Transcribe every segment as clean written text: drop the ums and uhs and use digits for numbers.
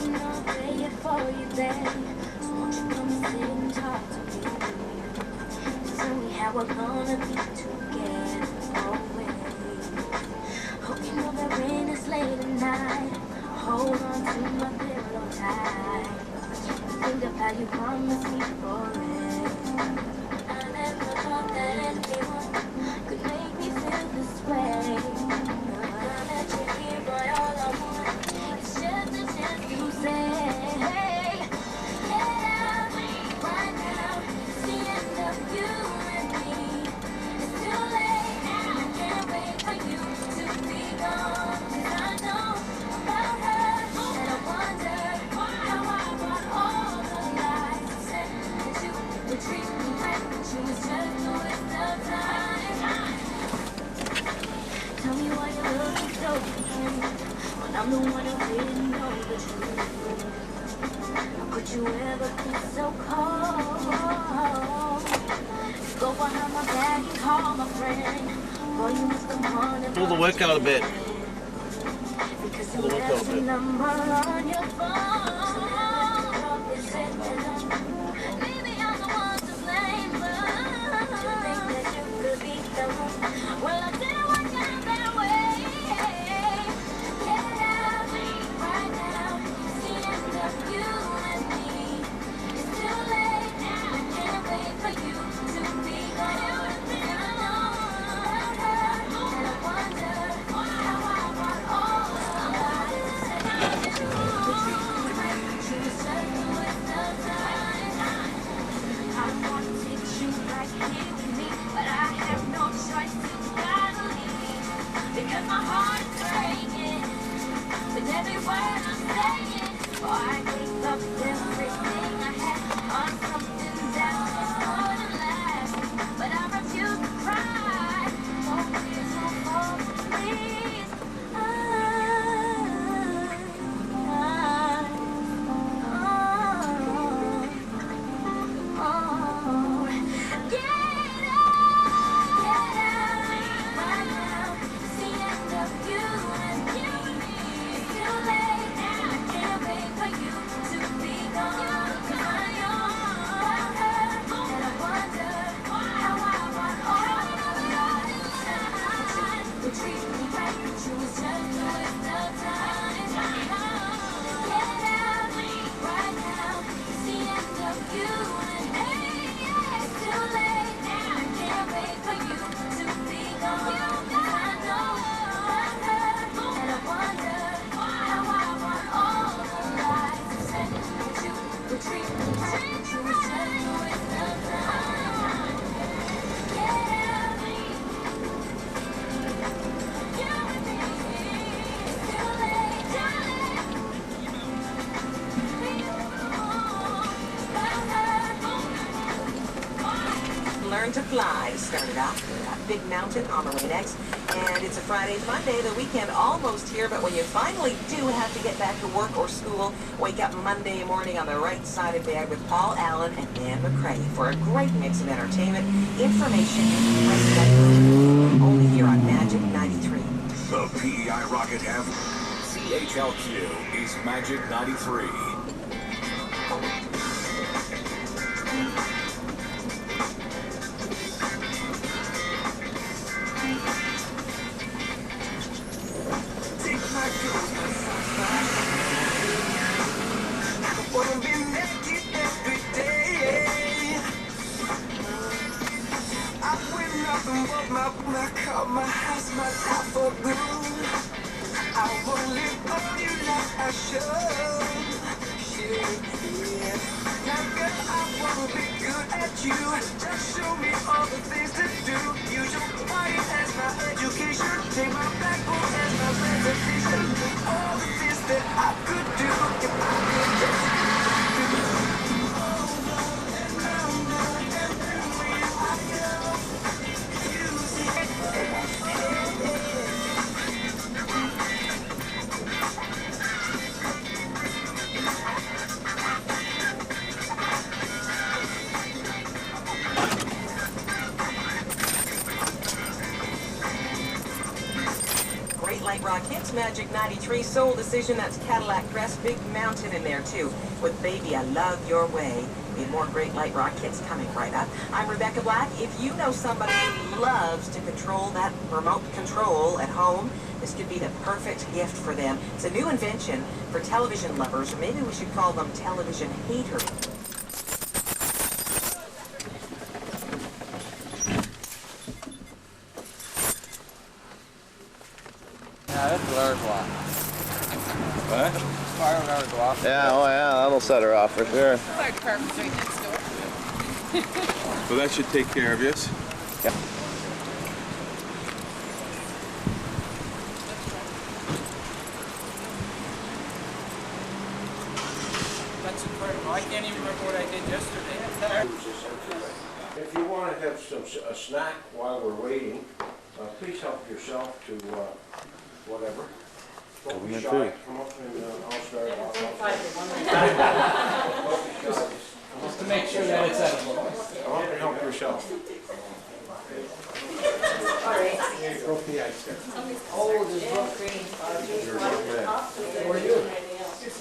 waiting all day for you there. Won't you come and sit and talk to me? Tell me how we're gonna be together always. Hope you know that when it's late at night, hold on to my pillow tight. Think of how you promised me forever. I never thought that anyone could make me feel this way. Now that you're here, boy, all I want is just a chance to say, hey, yeah, right now, it's the end of you and me. It's too late, I can't wait for you to be gone. 'Cause I know about her, and I wonder how I brought all the lies I said that you would treat me right, but you was just a waste of time. Tell me why you're looking so different when I'm the one who didn't know the truth. How could you ever be so cold? Go behind my back and call my friend. Boy, you must come on and Pull the wick out a bit. because Pull you the wick out left a a bit. number on your phone. You said that maybe I'm the one to blame, but you think that you could be the one. Well, I didn't work out that way. Get out right now. It's the end of you and me. It's too late now. I can't wait for you to be gone. I know about her, and I wonder how I brought all the lies I said that you would treat me right. She was just a waste of time. I want to take you back here with me, but I have no choice to gotta leave because my heart is breaking with every word I'm saying. Oh, I gave up everything I had on something that was gonna last, but I refuse to cry. Oh, please don't fall, please. Learn to Fly started off at Big Mountain on the Rain-X, and it's a Friday, Monday, the weekend almost here, but when you finally do have to get back to work or school, wake up Monday morning on the right side of bed with Paul Allen and Dan McCrae for a great mix of entertainment, information, and press only here on Magic 93. The PEI Rocket have CHLQ is Magic 93. My house, my life for good. I won't live on you like I should. Yeah. Now, girl, I wanna be good at you. Just show me all the things to do. Use your body as my education. Take my backbone as my presentation. All the things that I could do if I could just Great Light Rock Hits Magic 93 Soul Decision. That's Cadillac Crest, Big Mountain in there too. With Baby, I Love Your Way. We have more great light rock hits coming right up. I'm Rebecca Black. If you know somebody who loves to control that remote control at home, this could be the perfect gift for them. It's a new invention for television lovers, or maybe we should call them television haters. Yeah, that's a large one. What? Fire alarm go off. Yeah, oh yeah, that'll set her off for sure. Fire department's right next door. Well, that should take care of you. Yeah. That's incredible. I can't even remember what I did yesterday. If you want to have a snack while we're waiting, please help yourself to whatever. Don't be shy. Come up and I'll start off. Just to make sure that it's edible. Come up and help yourself. Broke the ice there. Oh, there's both green. How are you? Just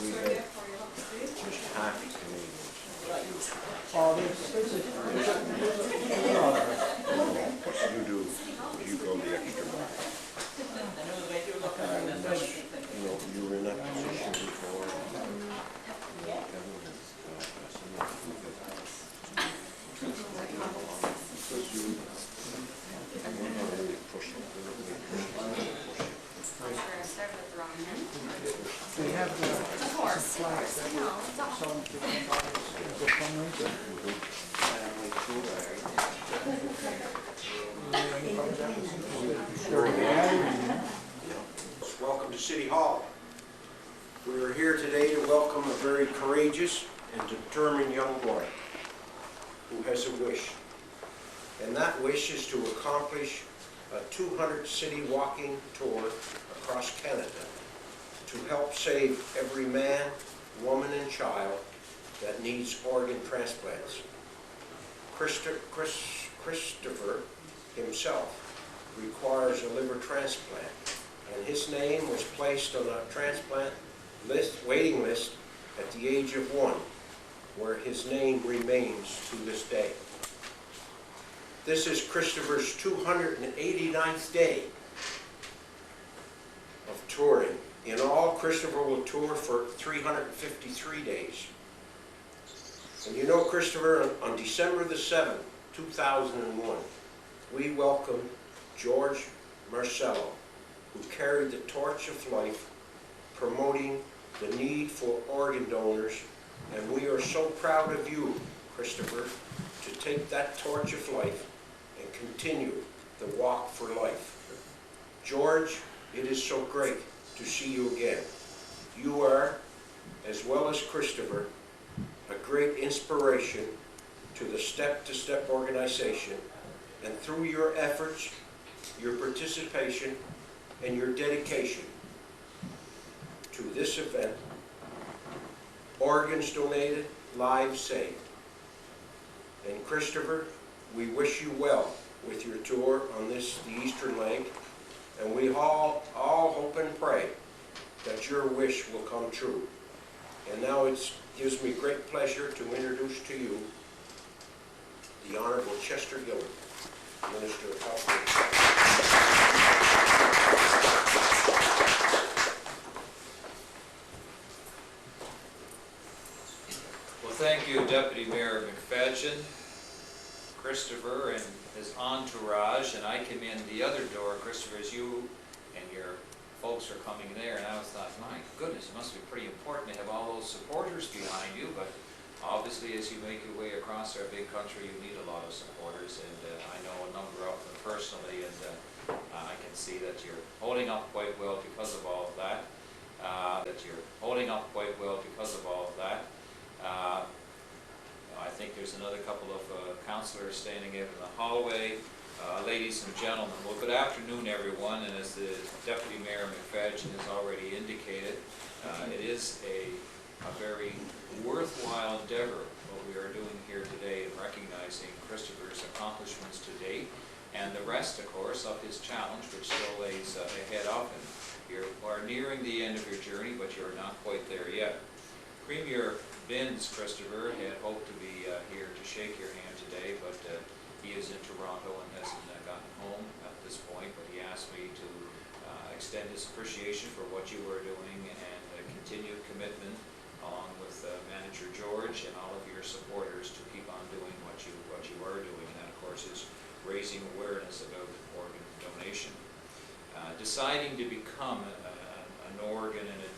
happy Canadians. You do. You go the extra mile. You know, you were in that position before. We have the Welcome to City Hall. We are here today to welcome a very courageous and determined young boy who has a wish. And that wish is to accomplish a 200-city walking tour across Canada to help save every man, woman, and child that needs organ transplants. Kristopher himself requires a liver transplant, and his name was placed on a transplant waiting list at the age of 1, where his name remains to this day. This is Kristopher's 289th day of touring. In all, Kristopher will tour for 353 days. And you know, Kristopher, on December the 7th, 2001, we welcomed George Marcello, who carried the torch of life, promoting the need for organ donors. And we are so proud of you, Kristopher, to take that torch of life and continue the walk for life. George, it is so great to see you again. You are, as well as Kristopher, a great inspiration to the Step-to-Step organization, and through your efforts, your participation, and your dedication to this event, organs donated, lives saved. And Kristopher, we wish you well with your tour on the Eastern leg, and we all hope and pray that your wish will come true. And now it gives me great pleasure to introduce to you the Honorable Chester Gillard, Minister of Health. Well, thank you, Deputy Mayor McFadgen, Kristopher, and his entourage. And I came in the other door, Kristopher, as you and your folks are coming there, and I thought, my goodness, it must be pretty important to have all those supporters behind you. But obviously, as you make your way across our big country, you need a lot of supporters, and I know a number of them personally, and I can see that you're holding up quite well because of all of that. I think there's another couple of councillors standing out in the hallway. Ladies and gentlemen, well, good afternoon, everyone, and as the Deputy Mayor McFadgen has already indicated, it is a very worthwhile endeavor what we are doing here today in recognizing Kristopher's accomplishments to date, and the rest, of course, of his challenge, which still lays ahead of him. You are nearing the end of your journey, but you are not quite there yet. Premier Binns, Kristopher, had hoped to be here to shake your hand today, but he is in Toronto and hasn't gotten home at this point, but he asked me to extend his appreciation for what you are doing and continued commitment along with Manager George and all of your supporters to keep on doing what you are doing. And that, of course, is raising awareness about organ donation. Deciding to become an organ and a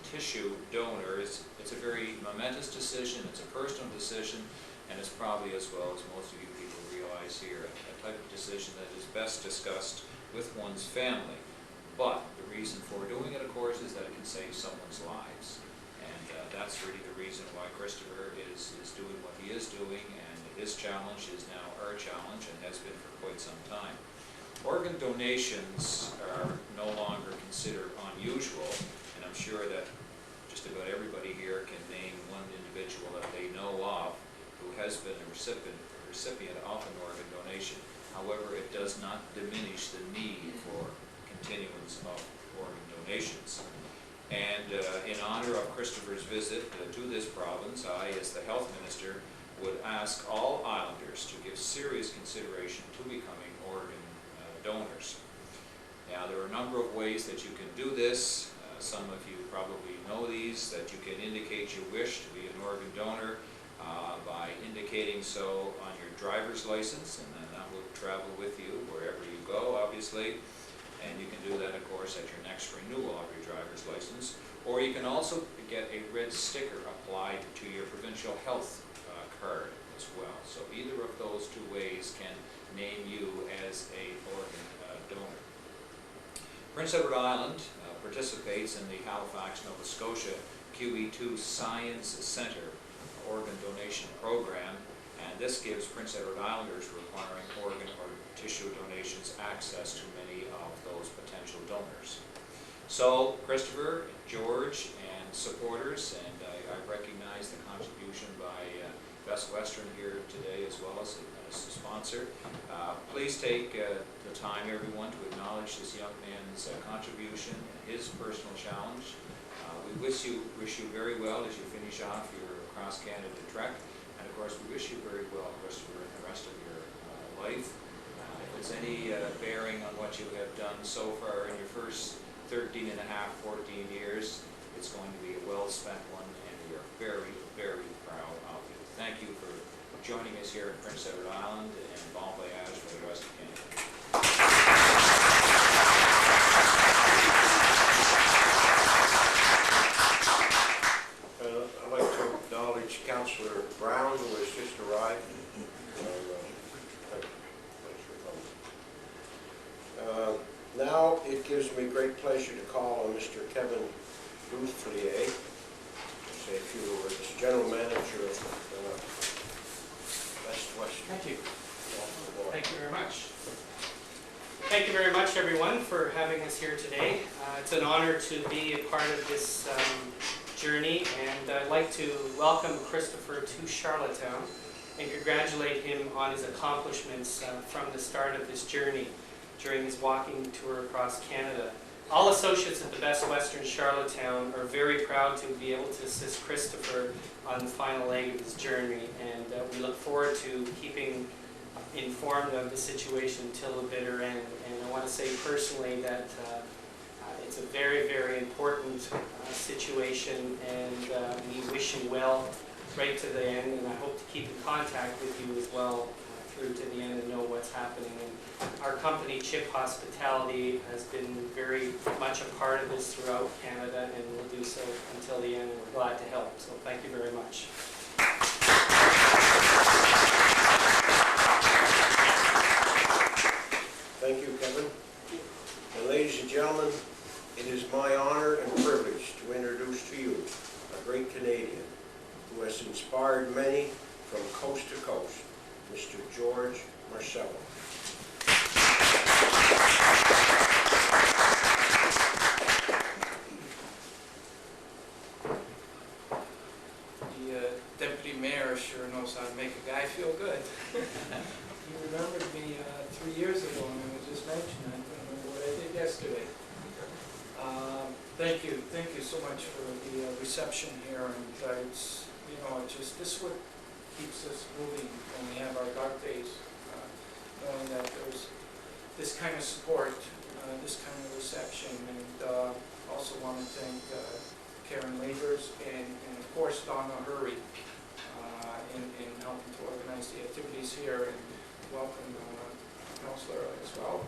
tissue donor it's a very momentous decision, it's a personal decision, and it's probably, as well as most of you people realize here, a type of decision that is best discussed with one's family. But the reason for doing it, of course, is that it can save someone's lives. And that's really the reason why Kristopher is doing what he is doing, and his challenge is now our challenge and has been for quite some time. Organ donations are no longer considered unusual, and I'm sure that just about everybody here can name one individual that they know of who has been a recipient of an organ donation. However, it does not diminish the need for continuance of organ donations. And in honor of Kristopher's visit to this province, I, as the health minister, would ask all Islanders to give serious consideration to becoming organ donors. Now, there are a number of ways that you can do this. Some of you probably know these, that you can indicate your wish to be an organ donor by indicating so on your driver's license, and then that will travel with you wherever you go, obviously. And you can do that, of course, at your next renewal of your driver's license. Or you can also get a red sticker applied to your provincial health card as well. So either of those two ways can name you as a organ donor. Prince Edward Island participates in the Halifax, Nova Scotia QE2 Science Centre organ donation program, and this gives Prince Edward Islanders requiring organ or tissue donations access to many of those potential donors. So, Kristopher, George, and supporters, and I recognize the contribution by Best Western here today as well as a sponsor. Please take the time, everyone, to acknowledge this young man's contribution and his personal challenge. We wish you very well as you finish off your cross-Canada trek, and of course we wish you very well, Kristopher, in the rest of your life. If there's any bearing on what you have done so far in your first 13 and a half, 14 years, it's going to be a well-spent one, and we are very, very proud of you. Thank you for joining us here at Prince Edward Island, and bon voyage for the rest of Canada. I'd like to acknowledge Councillor Brown, who has just arrived. Now it gives me great pleasure to call on Mr. Kevin Bouthlier to say a few words, General Manager of Best Western. Thank you. Thank you very much. Thank you very much, everyone, for having us here today. It's an honor to be a part of this journey, and I'd like to welcome Kristopher to Charlottetown and congratulate him on his accomplishments from the start of this journey during his walking tour across Canada. All associates at the Best Western Charlottetown are very proud to be able to assist Kristopher on the final leg of his journey, and we look forward to keeping informed of the situation till the bitter end. And I want to say personally that it's a very, very important situation, and we wish you well right to the end, and I hope to keep in contact with you as well through to the end and know what's happening. And our company, Chip Hospitality, has been very much a part of this throughout Canada and will do so until the end. We're glad to help, so thank you very much. Thank you, Kevin. And ladies and gentlemen, it is my honor and privilege to introduce to you a great Canadian who has inspired many from coast to coast, Mr. George Marcello. The deputy mayor sure knows how to make a guy feel good. He remembered me 3 years ago, and it was just mentioned. I don't remember what I did yesterday. Thank you so much for the reception here, and it's, you know, it's just, this is what keeps us moving when we have our dark days, knowing that there's this kind of support, this kind of reception, and also want to thank Karen Labors and of course Donna Hurry in helping to organize the activities here, and welcome Counselor as well.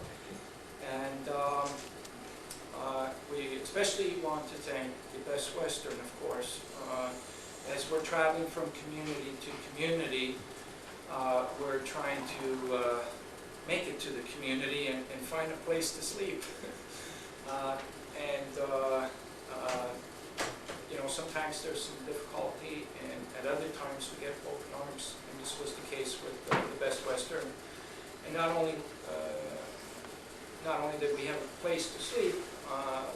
And we especially want to thank the Best Western, of course. As we're traveling from community to community, we're trying to make it to the community and find a place to sleep. You know, sometimes there's some difficulty, and at other times we get open arms, and this was the case with the Best Western. And not only that we have a place to sleep,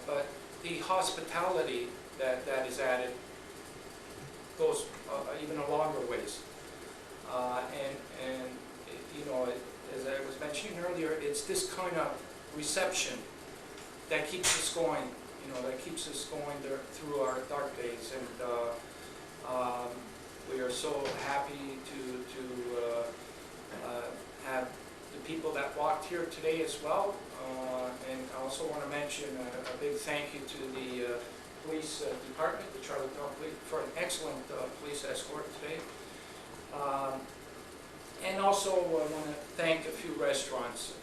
but the hospitality that is added goes even a longer ways. And you know, as I was mentioning earlier, it's this kind of reception that keeps us going. You know, that keeps us going there through our dark days, and we are so happy to have the people that walked here today as well. And I also want to mention a big thank you to the police department, the Charlottetown Police, for an excellent police escort today. And also I want to thank a few restaurants.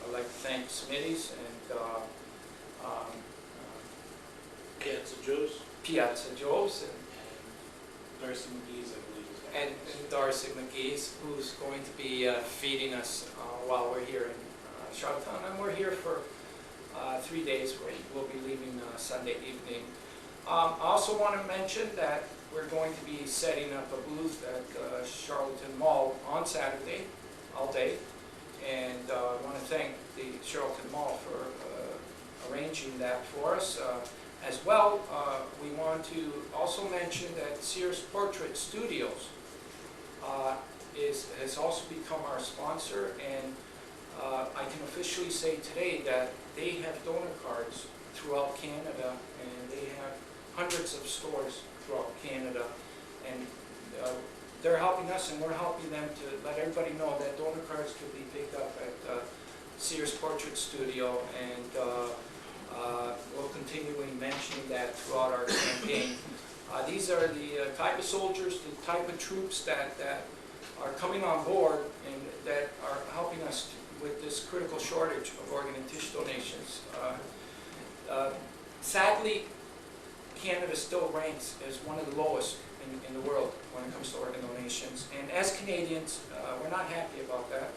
I'd like to thank Smitty's and Piazza Joe's and Darcy McGee's, I believe, is and Darcy McGee's, who's going to be feeding us while we're here in Charlottetown. And we're here for 3 days. We'll be leaving Sunday evening. I also want to mention that we're going to be setting up a booth at Charlottetown Mall on Saturday, all day. And I want to thank the Charlottetown Mall for arranging that for us. As well, we want to also mention that Sears Portrait Studios has also become our sponsor, and I can officially say today that they have donor cards throughout Canada, and they have hundreds of stores throughout Canada, and they're helping us and we're helping them to let everybody know that donor cards can be picked up at Sears Portrait Studio, and we'll continue mentioning that throughout our campaign. These are the type of soldiers, the type of troops that are coming on board and that are helping us with this critical shortage of organ and tissue donations. Sadly, Canada still ranks as one of the lowest in the world when it comes to organ donations. And as Canadians, we're not happy about that.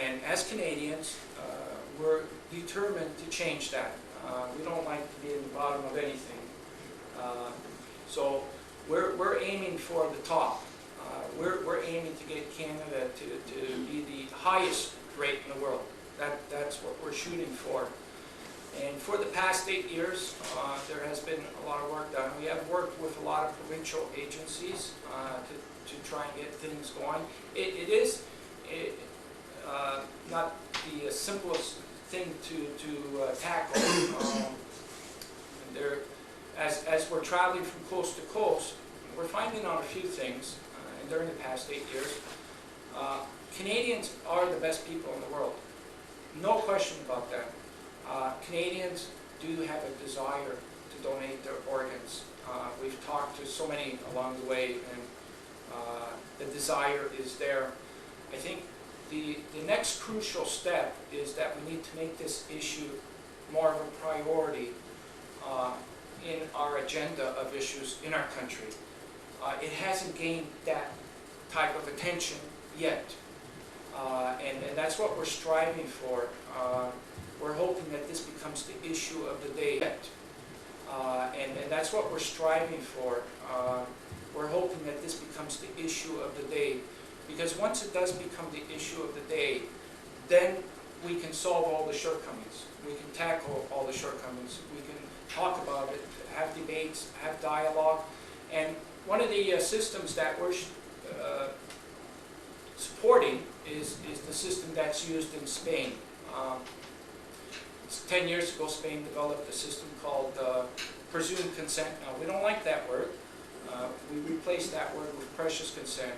And as Canadians, we're determined to change that. We don't like to be in the bottom of anything. So we're aiming for the top. We're aiming to get Canada to be the highest rate in the world. That's what we're shooting for. And for the past 8 years, there has been a lot of work done. We have worked with a lot of provincial agencies to try and get things going. It is not the simplest thing to tackle. As we're traveling from coast to coast, we're finding out a few things. And during the past 8 years, Canadians are the best people in the world. No question about that. Canadians do have a desire to donate their organs. We've talked to so many along the way, and the desire is there. I think the next crucial step is that we need to make this issue more of a priority in our agenda of issues in our country. It hasn't gained that type of attention yet, and that's what we're striving for. We're hoping that this becomes the issue of the day yet, and that's what we're striving for. We're hoping that this becomes the issue of the day, because once it does become the issue of the day, then we can solve all the shortcomings. We can tackle all the shortcomings. We can talk about it, have debates, have dialogue. And one of the systems that we're supporting is the system that's used in Spain. 10 years ago, Spain developed a system called presumed consent. Now, we don't like that word. We replaced that word with precious consent.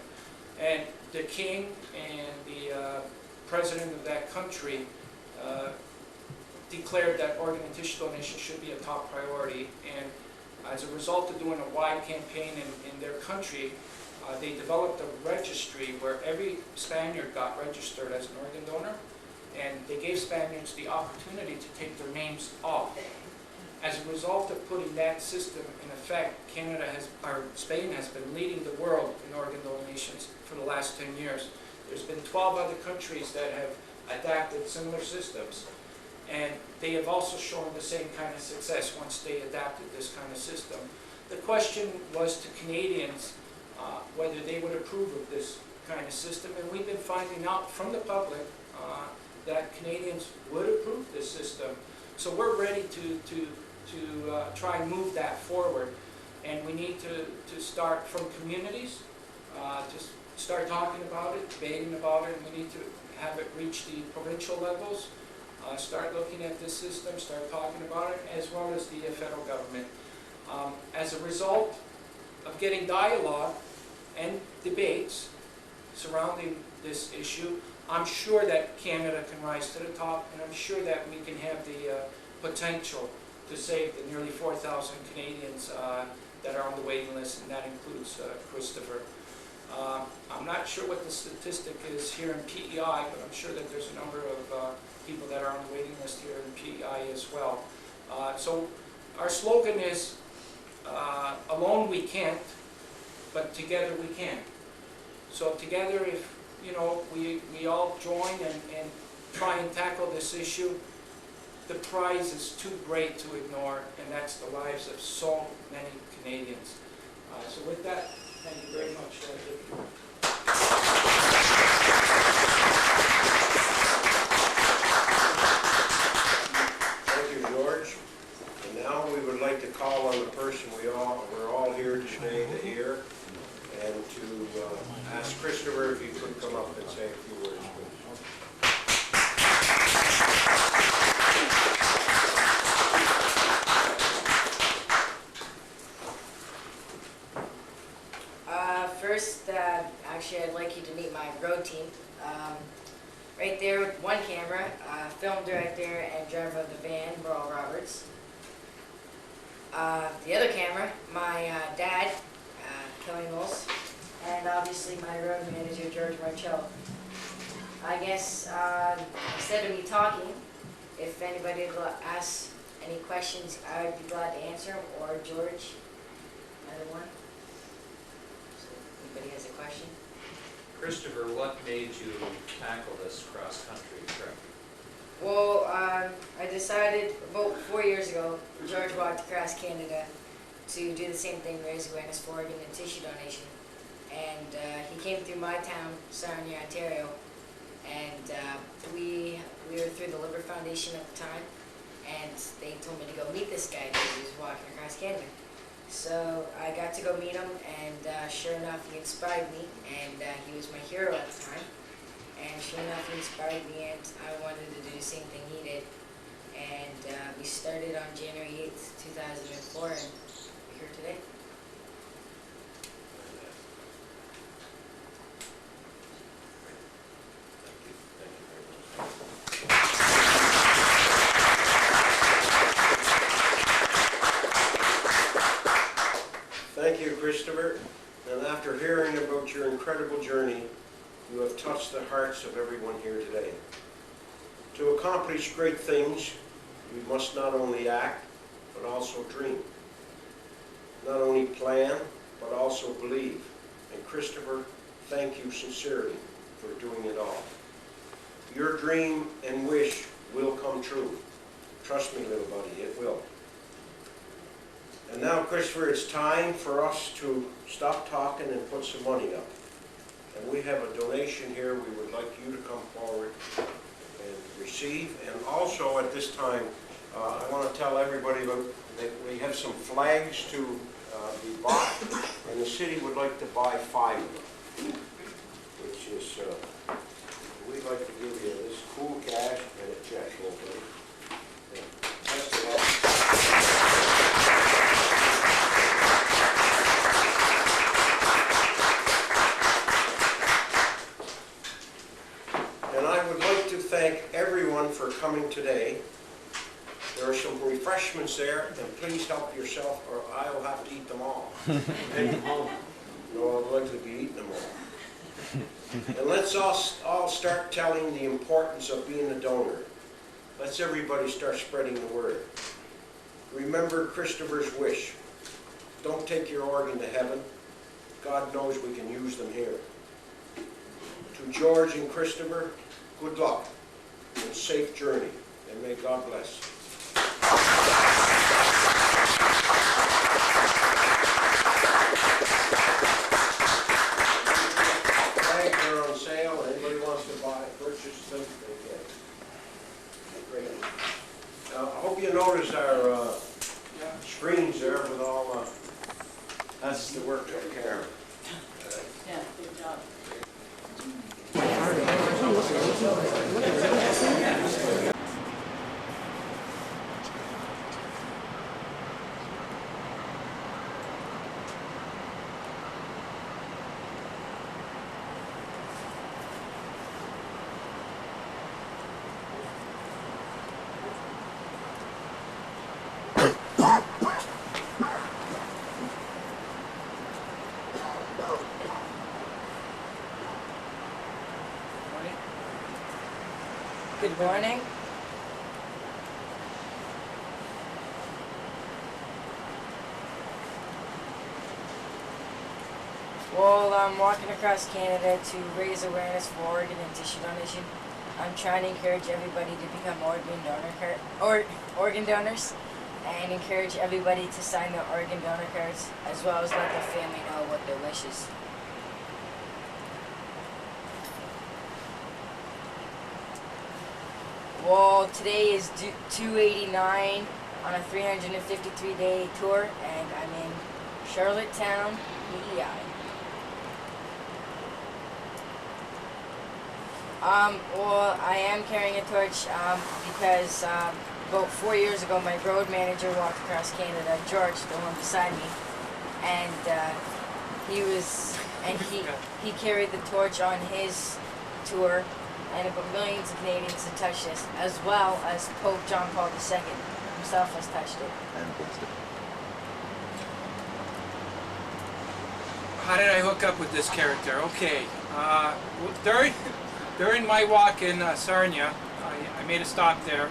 And the king and the president of that country declared that organ and tissue donation should be a top priority. And as a result of doing a wide campaign in their country, they developed a registry where every Spaniard got registered as an organ donor, and they gave Spaniards the opportunity to take their names off. As a result of putting that system in effect, Spain has been leading the world in organ donations for the last 10 years. There's been 12 other countries that have adapted similar systems, and they have also shown the same kind of success once they adapted this kind of system. The question was to Canadians whether they would approve of this kind of system, and we've been finding out from the public that Canadians would approve this system. So we're ready to try and move that forward, and we need to start from communities, to start talking about it, debating about it, and we need to have it reach the provincial levels, start looking at this system, start talking about it, as well as the federal government. As a result of getting dialogue and debates surrounding this issue, I'm sure that Canada can rise to the top, and I'm sure that we can have the potential to save the nearly 4,000 Canadians that are on the waiting list, and that includes Kristopher. I'm not sure what the statistic is here in PEI, but I'm sure that there's a number of people that are on the waiting list here in PEI as well. So our slogan is, alone we can't, but together we can. So together, if we all join and try and tackle this issue, the prize is too great to ignore, and that's the lives of so many Canadians. So with that, thank you very much. Thank you, George. And now we would like to call on the person we're all here today to hear, and to ask Kristopher if he could come up and say a few words, please. First, actually, I'd like you to meet my road team. Right there with one camera, film director and driver of the van, Merle Roberts. The other camera, my dad, Kelly Knowles, and obviously my road manager, George Marcello. I guess instead of me talking, if anybody asks any questions, I would be glad to answer them, or George, another one. So anybody has a question? Kristopher, what made you tackle this cross-country trip? Well, I decided about 4 years ago, George walked across Canada to do the same thing, raise awareness for organ and tissue donation. And he came through my town, Sarnia, Ontario, and we were through the Liver Foundation at the time, and they told me to go meet this guy because he was walking across Canada. So I got to go meet him, and sure enough, he inspired me, and he was my hero at the time. And sure enough, he inspired me, and I wanted to do the same thing he did. And we started on January 8th, 2004, and we're here today. Thank you, Kristopher. And after hearing about your incredible journey, you have touched the hearts of everyone here today. To accomplish great things, we must not only act, but also dream. Not only plan, but also believe. And Kristopher, thank you sincerely for doing it all. Your dream and wish will come true. Trust me, little buddy, it will. And now, Kristopher, it's time for us to stop talking and put some money up. And we have a donation here we would like you to come forward and receive. And also at this time, I want to tell everybody that we have some flags to be bought, and the city would like to buy 5 of them, which is, we'd like to give you this cool cash and a check, hopefully. Best of luck. And I would like to thank everyone for coming today. There are some refreshments there, and please help yourself or I'll have to eat them all. No, I'll likely be eating them all. And let's all start telling the importance of being a donor. Let's everybody start spreading the word. Remember Kristophers Wish. Don't take your organ to heaven. God knows we can use them here. To George and Kristopher, good luck and safe journey, and may God bless. Flags are on sale. Anybody wants to buy, purchase them, they can. Great. Now, I hope you noticed our screens there with all that's the work took care of. Yeah, good job. Good morning. Well, I'm walking across Canada to raise awareness for organ and tissue donation. I'm trying to encourage everybody to become organ donors and encourage everybody to sign their organ donor cards, as well as let their family know what their wishes. Well, today is 289 on a 353-day tour, and I'm in Charlottetown, PEI. Well, I am carrying a torch because about 4 years ago, my road manager walked across Canada, George, the one beside me, and he carried the torch on his tour. And about millions of Canadians have touched this, as well as Pope John Paul II himself has touched it. How did I hook up with this character? Okay, during my walk in Sarnia, I made a stop there,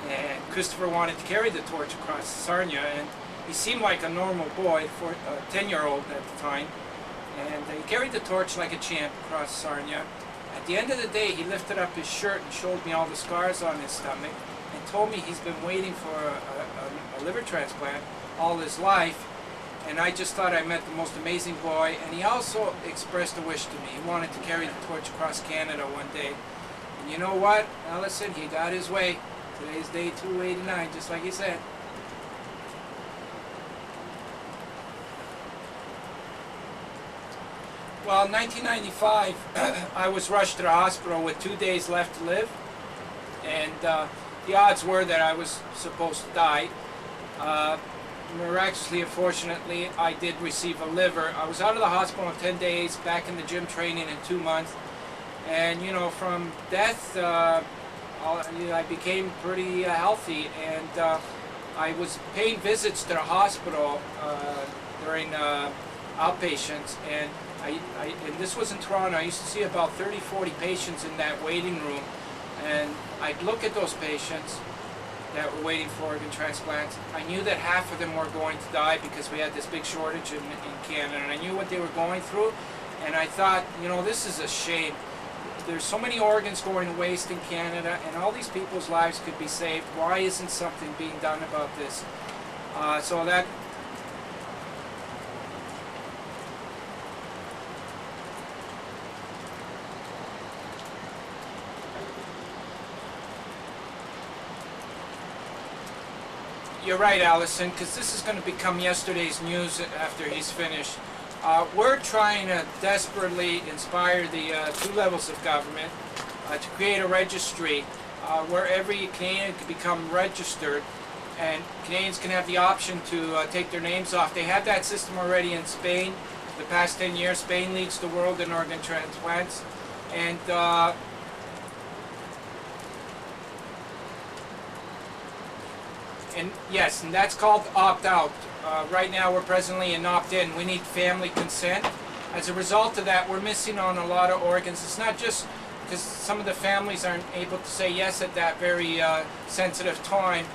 and Kristopher wanted to carry the torch across Sarnia, and he seemed like a normal boy, a 10-year-old at the time, and he carried the torch like a champ across Sarnia. At the end of the day, he lifted up his shirt and showed me all the scars on his stomach and told me he's been waiting for a liver transplant all his life. And I just thought I met the most amazing boy. And he also expressed a wish to me. He wanted to carry the torch across Canada one day. And you know what, Allison, he got his way. Today's day 289, just like he said. Well, in 1995, I was rushed to the hospital with 2 days left to live, and the odds were that I was supposed to die. Miraculously, unfortunately, I did receive a liver. I was out of the hospital in 10 days, back in the gym training in 2 months, and you know, from death, I became pretty healthy, and I was paying visits to the hospital during outpatients, and and this was in Toronto. I used to see about 30, 40 patients in that waiting room, and I'd look at those patients that were waiting for organ transplants. I knew that half of them were going to die because we had this big shortage in Canada, and I knew what they were going through, and I thought, you know, this is a shame. There's so many organs going to waste in Canada, and all these people's lives could be saved. Why isn't something being done about this? So that You're right, Allison, because this is going to become yesterday's news after he's finished. We're trying to desperately inspire the two levels of government to create a registry where every Canadian can become registered, and Canadians can have the option to take their names off. They have that system already in Spain. The past 10 years, Spain leads the world in organ transplants, and yes, and that's called opt-out. Right now, we're presently in opt-in. We need family consent. As a result of that, we're missing on a lot of organs. It's not just because some of the families aren't able to say yes at that very sensitive time.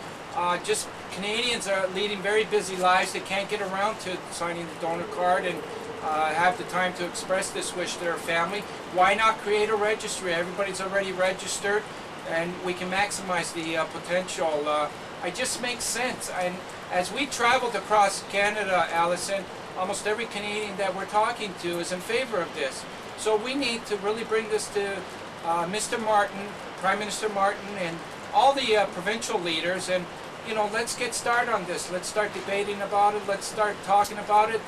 Just Canadians are leading very busy lives. They can't get around to signing the donor card and have the time to express this wish to their family. Why not create a registry? Everybody's already registered, and we can maximize the potential. It just makes sense. And as we traveled across Canada, Allison, almost every Canadian that we're talking to is in favor of this. So we need to really bring this to Mr. Martin, Prime Minister Martin, and all the provincial leaders, and let's get started on this. Let's start debating about it. Let's start talking about it.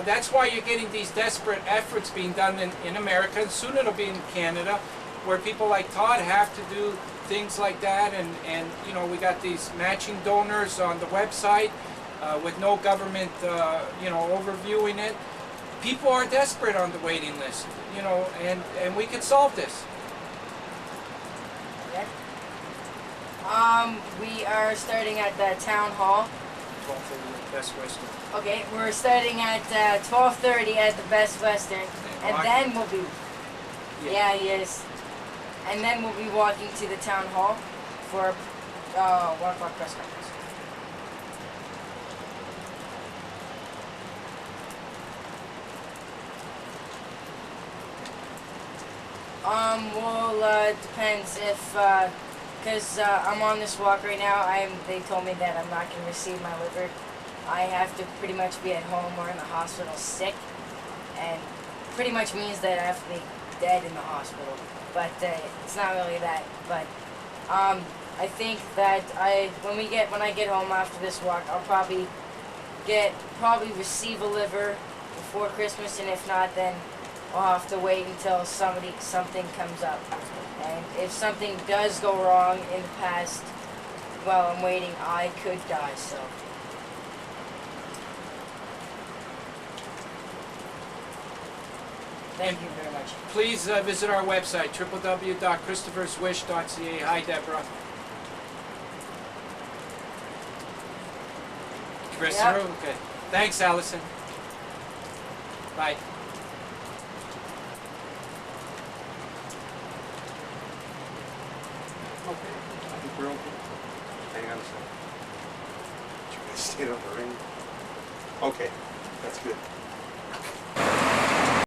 That's why you're getting these desperate efforts being done in America, and soon it'll be in Canada, where people like Todd have to do things like that, and we got these matching donors on the website with no government overviewing it. People are desperate on the waiting list, and we can solve this. We are starting at the town hall. 12:30 Best Western. Okay, we're starting at 12:30 at the Best Western, and then we'll be. Yeah, yes. And then we'll be walking to the town hall for 1 o'clock press conference. Well, it depends if, because I'm on this walk right now, they told me that I'm not going to receive my liver. I have to pretty much be at home or in the hospital sick, and pretty much means that I have to be dead in the hospital. But it's not really that. But I think that when I get home after this walk, I'll probably receive a liver before Christmas, and if not, then I'll have to wait until something comes up. And if something does go wrong in the past while I'm waiting, I could die. So. Thank you very much. Please visit our website, www.kristopherswish.ca. Hi, Deborah. Christopher? Yep. Okay. Thanks, Allison. Bye. Okay. I think we're okay. Hang on a second. Did you guys stand up the ring? Okay. That's good.